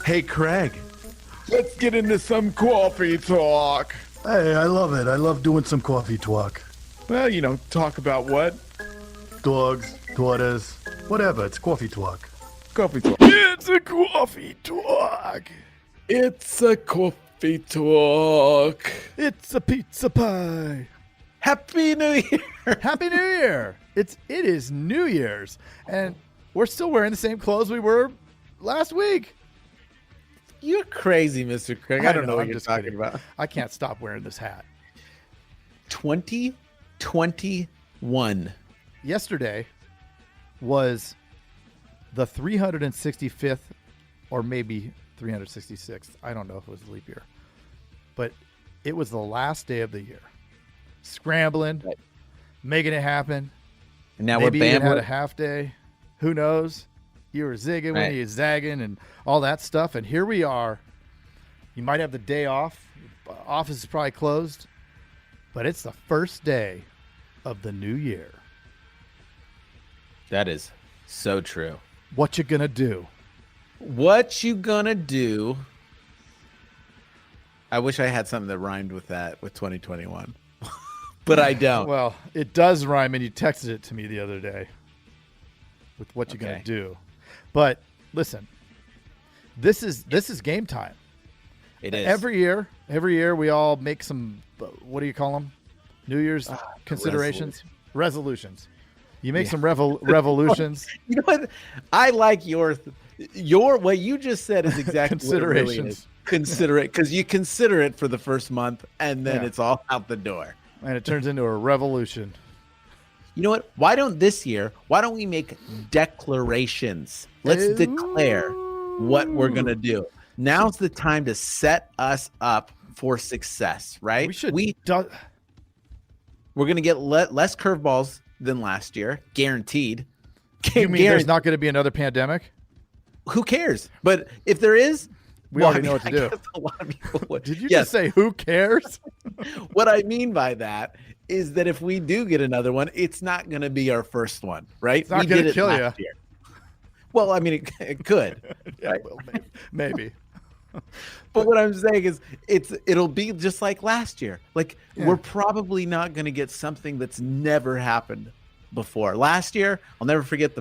Hey, Craig. Let's get into some coffee talk. Hey, I love it. I love doing some coffee talk. Well, talk about what? Dogs, daughters, whatever. It's coffee talk. Coffee talk. It's a coffee talk. It's a coffee talk. It's a pizza pie. Happy New Year. Happy New Year. It is New Year's, and we're still wearing the same clothes we were last week. You're crazy, Mr. Craig. I don't know what I'm you're just talking kidding. about. I can't stop wearing this hat. 2021. Yesterday was the 365th or maybe 366th. I don't know if it was a leap year. But it was the last day of the year. Scrambling, Right. making it happen. And now Maybe we're you banned. had a half day. Who knows? You were zigging when Right. you were zagging and all that stuff. And here we are. You might have the day off. Office is probably closed. But it's the first day of the new year. That is so true. What you gonna do? What you gonna do? I wish I had something that rhymed with that with 2021. But I don't. Well, it does rhyme, and you texted it to me the other day with what you're Okay. gonna do. But listen, this is game time. It is. Every year we all make some. What do you call them? New Year's considerations, resolutions. You make some revolutions. You know what? I like your what you just said is exactly what it really is. Consider it, because you consider it for the first month, and then Yeah. it's all out the door. And it turns into a revolution. You know what? Why don't we make declarations? Let's declare what we're going to do. Now's the time to set us up for success, right? We should. We're going to get less curveballs than last year, guaranteed. You mean there's not going to be another pandemic? Who cares? But if there is, We already know what to do. guess a lot of people would. Did you Yes. just say who cares? What I mean by that is that if we do get another one, it's not going to be our first one, right? It's not We gonna did it kill last year. Well, I mean, it could. Yeah, right? well, maybe. But what I'm saying is it'll be just like last year. Like, we're probably not going to get something that's never happened before. Last year, I'll never forget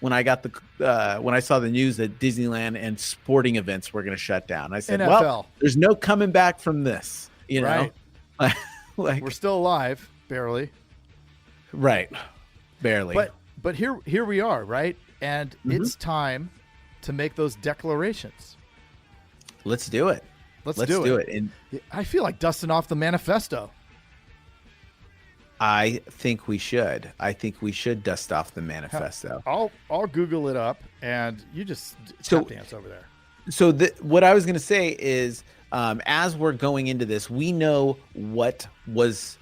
when I saw the news that Disneyland and sporting events were going to shut down. I said, NFL. well, there's no coming back from this, you know? Right. Like, We're still alive, barely. right. Barely. But here we are, right? And Mm-hmm. it's time to make those declarations. Let's do it. Let's do do it. And I feel like dusting off the manifesto. I think we should. I think we should dust off the manifesto. I'll Google it up, and you just So- tap dance over there. So what I was going to say is, as we're going into this, we know what was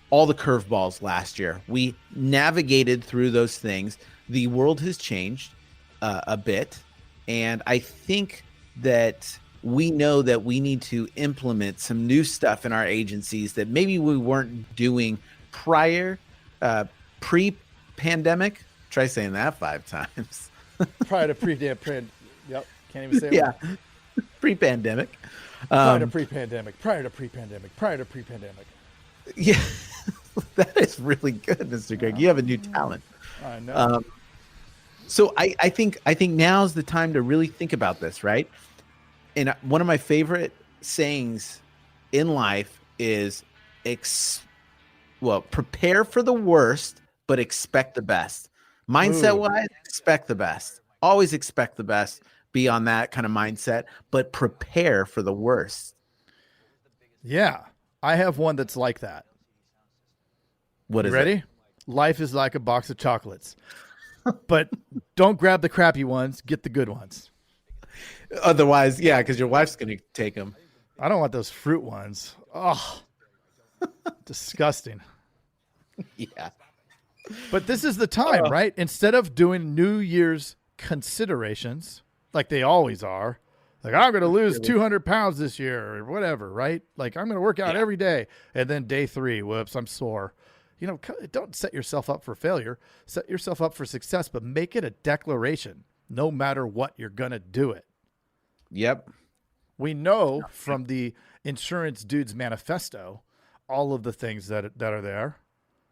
all the curveballs last year. We navigated through those things. The world has changed a bit, and I think that we know that we need to implement some new stuff in our agencies that maybe we weren't doing prior, pre-pandemic. Try saying that 5 times. Prior to yep, can't even say it. Yeah, pre-pandemic. Prior to pre-pandemic. Prior to pre-pandemic. Prior to pre-pandemic. Yeah, that is really good, Mr. Greg. You have a new talent. I know. So I think now's the time to really think about this, right? And one of my favorite sayings in life is prepare for the worst, but expect the best. Mindset wise, expect the best. Always expect the best. Be on that kind of mindset, but prepare for the worst. Yeah, I have one that's like that. What is Ready? it? Life is like a box of chocolates. But don't grab the crappy ones, get the good ones. Otherwise, yeah, because your wife's going to take them. I don't want those fruit ones. Oh, disgusting. Yeah. But this is the time, right? Instead of doing New Year's considerations, like they always are, like I'm going to lose 200 pounds this year or whatever, right? Like I'm going to work out every day. And then day 3, whoops, I'm sore. You know, don't set yourself up for failure. Set yourself up for success, but make it a declaration no matter what, you're going to do it. Yep. We know from the Insurance Dudes Manifesto all of the things that are there,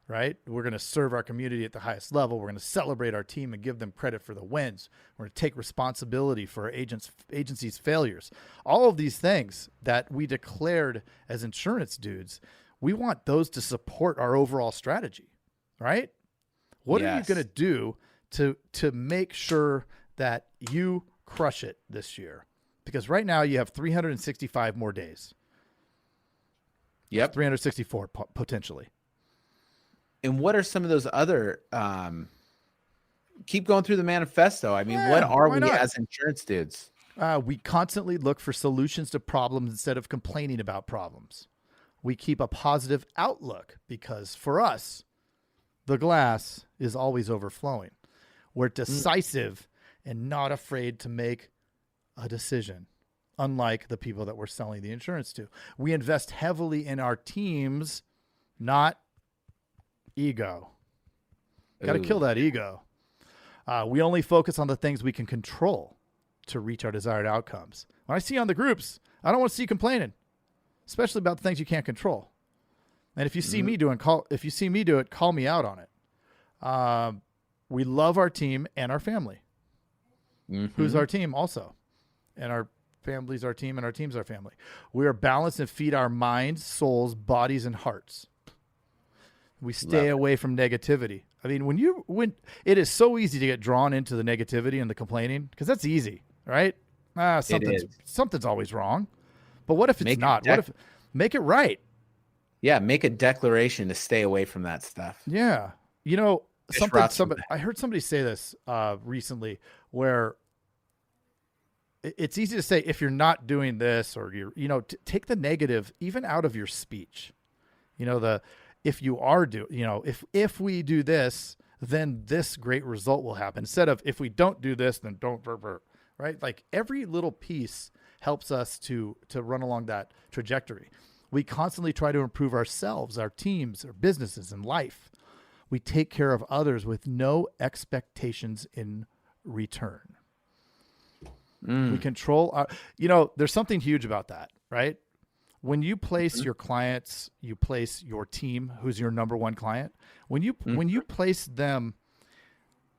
right? We're going to serve our community at the highest level. We're going to celebrate our team and give them credit for the wins. We're going to take responsibility for our agency's failures. All of these things that we declared as insurance dudes, we want those to support our overall strategy, right? What are you going to do to make sure that you crush it this year? Because right now you have 365 more days. Yep. 364 potentially. And what are some of those other, keep going through the manifesto. I mean, what are we as insurance dudes? We constantly look for solutions to problems instead of complaining about problems. We keep a positive outlook because for us, the glass is always overflowing. We're decisive and not afraid to make a decision, unlike the people that we're selling the insurance to. We invest heavily in our teams, not ego. Got to kill that ego. We only focus on the things we can control to reach our desired outcomes. When I see on the groups, I don't want to see complaining, especially about the things you can't control. And if you see me do it, call me out on it. We love our team and our family. Who's our team also? And our family's our team, and our team's our family. We are balanced and feed our minds, souls, bodies, and hearts. We stay away from negativity. I mean, when it is so easy to get drawn into the negativity and the complaining, because that's easy, right? Something's always wrong. But what if it's not? What if make it right? Yeah, make a declaration to stay away from that stuff. Yeah. I heard somebody say this recently where it's easy to say if you're not doing this or take the negative even out of your speech. If you are if we do this, then this great result will happen. Instead of if we don't do this, then don't, right? Like every little piece helps us to run along that trajectory. We constantly try to improve ourselves, our teams, our businesses, and life. We take care of others with no expectations in return. We control our, there's something huge about that, right? When you place your clients, you place your team, who's your number one client. When you place them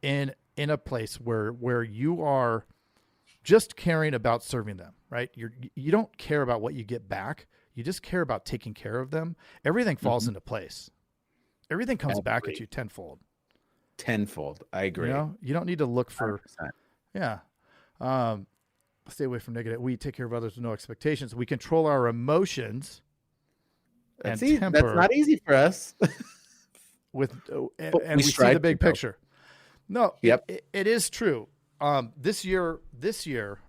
in a place where you are just caring about serving them, right? You don't care about what you get back. You just care about taking care of them. Everything falls into place. Everything comes back at you tenfold. Tenfold. I agree. You don't need to look for 100%. Yeah. Stay away from negative. We take care of others with no expectations. We control our emotions. That's not easy for us. And we see the big picture. No, it is true. This year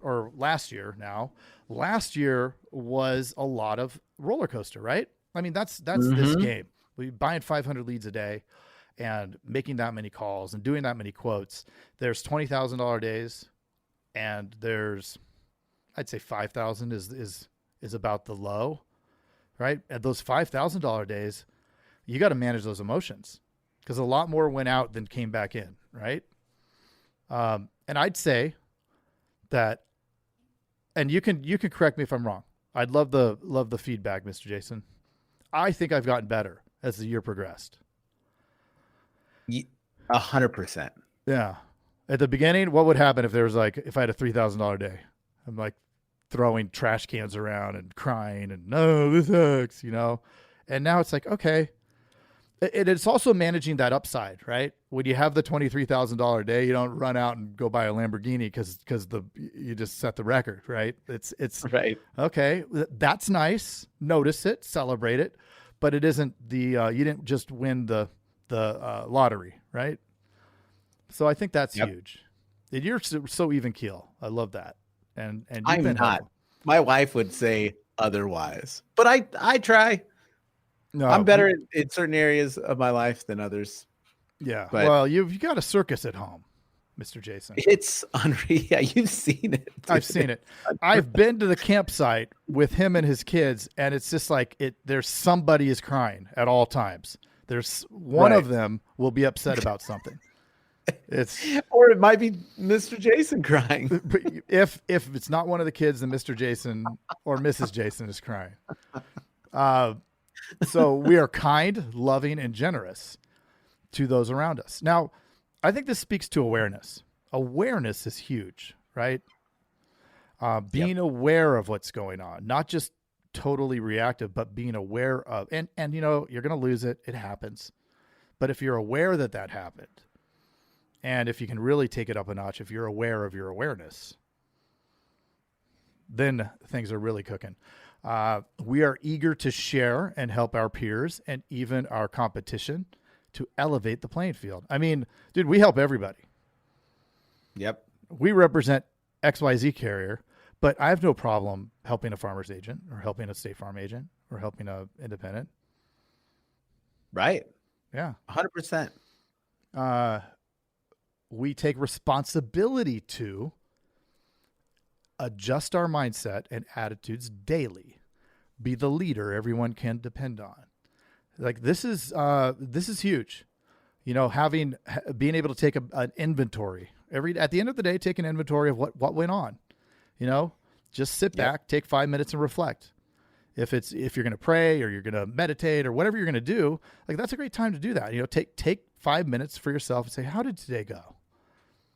or last year was a lot of roller coaster, right? I mean, that's this game. We buying 500 leads a day and making that many calls and doing that many quotes. There's $20,000 days, and I'd say 5,000 is about the low, right? At those $5,000 days, you got to manage those emotions because a lot more went out than came back in, right? And I'd say that, and you can correct me if I'm wrong. I'd love the feedback, Mr. Jason. I think I've gotten better as the year progressed. 100%. Yeah. At the beginning, what would happen if I had a $3,000 day? I'm like throwing trash cans around and crying and no, this sucks, And now it's like, okay. It's also managing that upside, right? When you have the $23,000 day, you don't run out and go buy a Lamborghini because you just set the record, right? It's right. Okay. That's nice. Notice it, celebrate it, but it isn't you didn't just win the lottery, right? So I think that's huge. And you're so even keel. I love that. And I'm not. Helpful. My wife would say otherwise, but I try. No, I'm better in certain areas of my life than others. Yeah. But well, you've got a circus at home, Mr. Jason. It's unreal. Yeah, you've seen it. Dude. I've seen it. I've been to the campsite with him and his kids, and it's just like there's somebody is crying at all times. There's one of them will be upset about something. It's Or it might be Mr. Jason crying. if it's not one of the kids, then Mr. Jason or Mrs. Jason is crying. So we are kind, loving, and generous to those around us. Now, I think this speaks to awareness. Awareness is huge, right? Being aware of what's going on, not just totally reactive, but being aware of, and you're going to lose it. It happens. But if you're aware that happened, and if you can really take it up a notch, if you're aware of your awareness, then things are really cooking. We are eager to share and help our peers and even our competition to elevate the playing field. I mean, dude, we help everybody. Yep. We represent XYZ carrier, but I have no problem helping a farmer's agent or helping a State Farm agent or helping a independent. Right. Yeah. 100%. We take responsibility to adjust our mindset and attitudes daily, be the leader everyone can depend on. Like this is huge. Being able to take an inventory at the end of the day, take an inventory of what went on, just sit back, take 5 minutes and reflect. If you're going to pray or you're going to meditate or whatever you're going to do, like that's a great time to do that. Take 5 minutes for yourself and say, how did today go?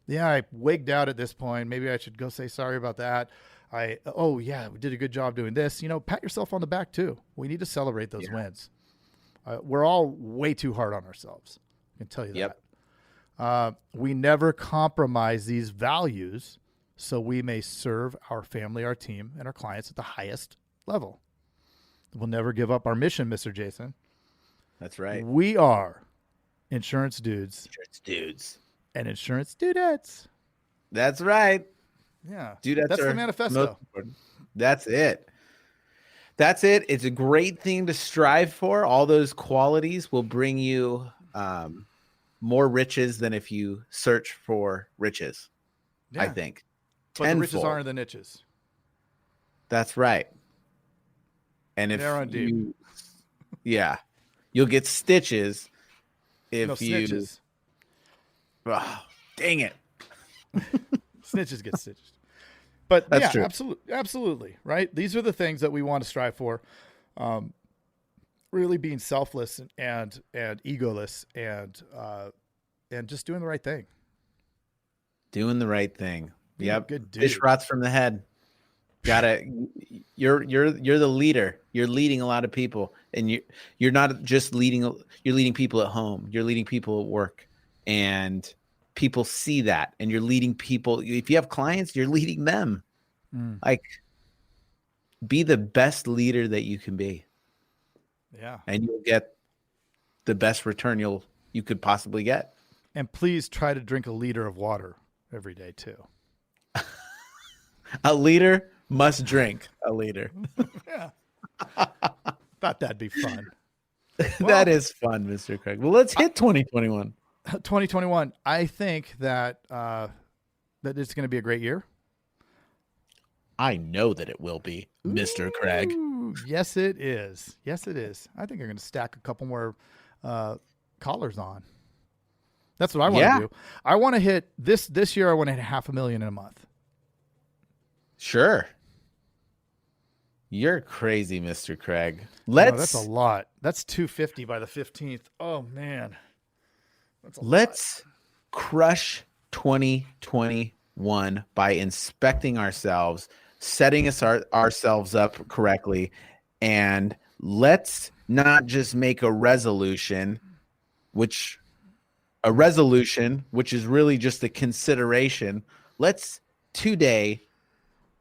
Yeah, I wigged out at this point. Maybe I should go say sorry about that. We did a good job doing this. Pat yourself on the back too. We need to celebrate those wins. We're all way too hard on ourselves. I can tell you that. We never compromise these values so we may serve our family, our team, and our clients at the highest level. We'll never give up our mission, Mr. Jason. That's right. We are insurance dudes. Insurance dudes. And insurance dudettes. That's right. Yeah. Dudettes. That's the manifesto. That's it. That's it. It's a great thing to strive for. All those qualities will bring you more riches than if you search for riches, I think. But the riches aren't the niches. That's right. And if they're on deep. You'll get stitches if snitches. Oh, dang it. Snitches get stitches. But that's true. Absolutely. Right. These are the things that we want to strive for. Really being selfless and egoless and just doing the right thing. Doing the right thing. Yep. Good dude. Fish rots from the head. You're the leader. You're leading a lot of people, and you're not just leading. You're leading people at home. You're leading people at work, and people see that. And you're leading people. If you have clients, you're leading them. Like, be the best leader that you can be. Yeah, and you'll get the best return you could possibly get. And please try to drink a liter of water every day too. A leader must drink a liter. Yeah. Thought that'd be fun. That is fun, Mr. Craig. Well, let's hit 2021. 2021. I think that that it's going to be a great year. I know that it will be, Mr. Craig. Yes, it is. Yes, it is. I think you're going to stack a couple more collars on. That's what I want to do. I want to hit this year. I want to hit $500,000 in a month. Sure. You're crazy, Mr. Craig. That's a lot. That's 250 by the 15th. Oh man. Let's crush 2021 by inspecting ourselves, setting ourselves up correctly, and let's not just make a resolution, which is really just a consideration. Let's today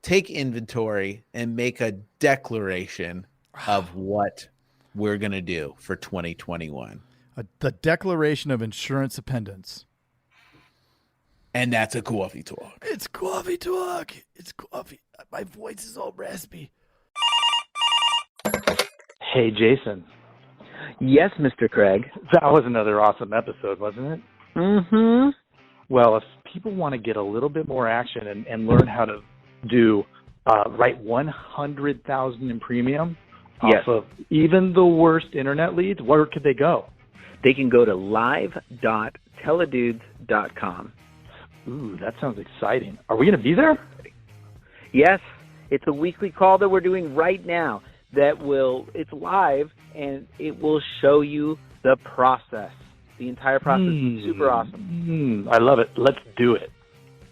take inventory and make a declaration of what we're going to do for 2021. The Declaration of Insurance Dependence. And that's a coffee talk. It's coffee talk. It's coffee. My voice is all raspy. Hey, Jason. Yes, Mr. Craig. That was another awesome episode, wasn't it? Mm-hmm. Well, if people want to get a little bit more action and learn how to write $100,000 in premium off of even the worst internet leads, where could they go? they can go to live.teledudes.com. Ooh, that sounds exciting. Are we going to be there? Yes, it's a weekly call that we're doing right now it's live, and it will show you the process. The entire process is super awesome. I love it. Let's do it.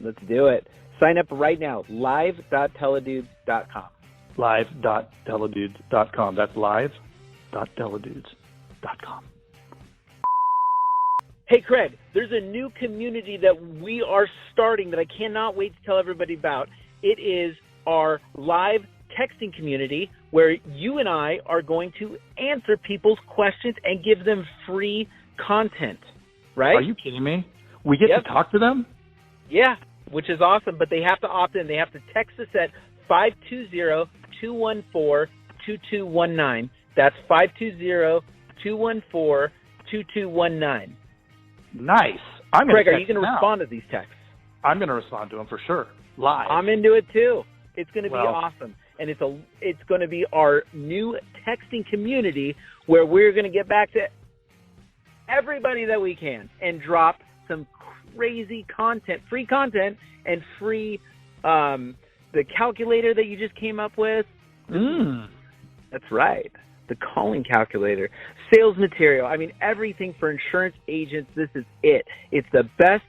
Let's do it. Sign up right now, live.teledudes.com. Live.teledudes.com. That's live.teledudes.com. Hey, Craig, there's a new community that we are starting that I cannot wait to tell everybody about. It is our live texting community where you and I are going to answer people's questions and give them free content, right? Are you kidding me? We get to talk to them? Yeah, which is awesome, but they have to opt in. They have to text us at 520-214-2219. That's 520-214-2219. Nice. Craig, are you going to respond to these texts? I'm going to respond to them for sure. Live. I'm into it too. It's going to be awesome. And it's going to be our new texting community where we're going to get back to everybody that we can and drop some crazy content, free content, and free the calculator that you just came up with. That's right. The calling calculator, sales material. I mean, everything for insurance agents. This is it. It's the best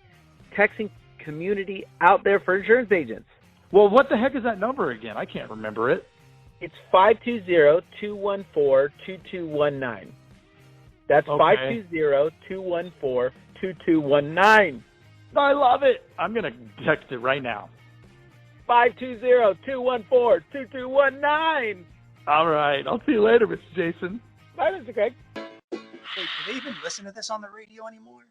texting community out there for insurance agents. Well, what the heck is that number again? I can't remember it. It's 520-214-2219. That's 520-214-2219. I love it. I'm going to text it right now. 520-214-2219. All right. I'll see you later, Mr. Jason. Bye, Mr. Craig. Wait, do they even listen to this on the radio anymore?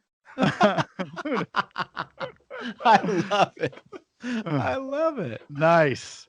I love it. I love it. Nice.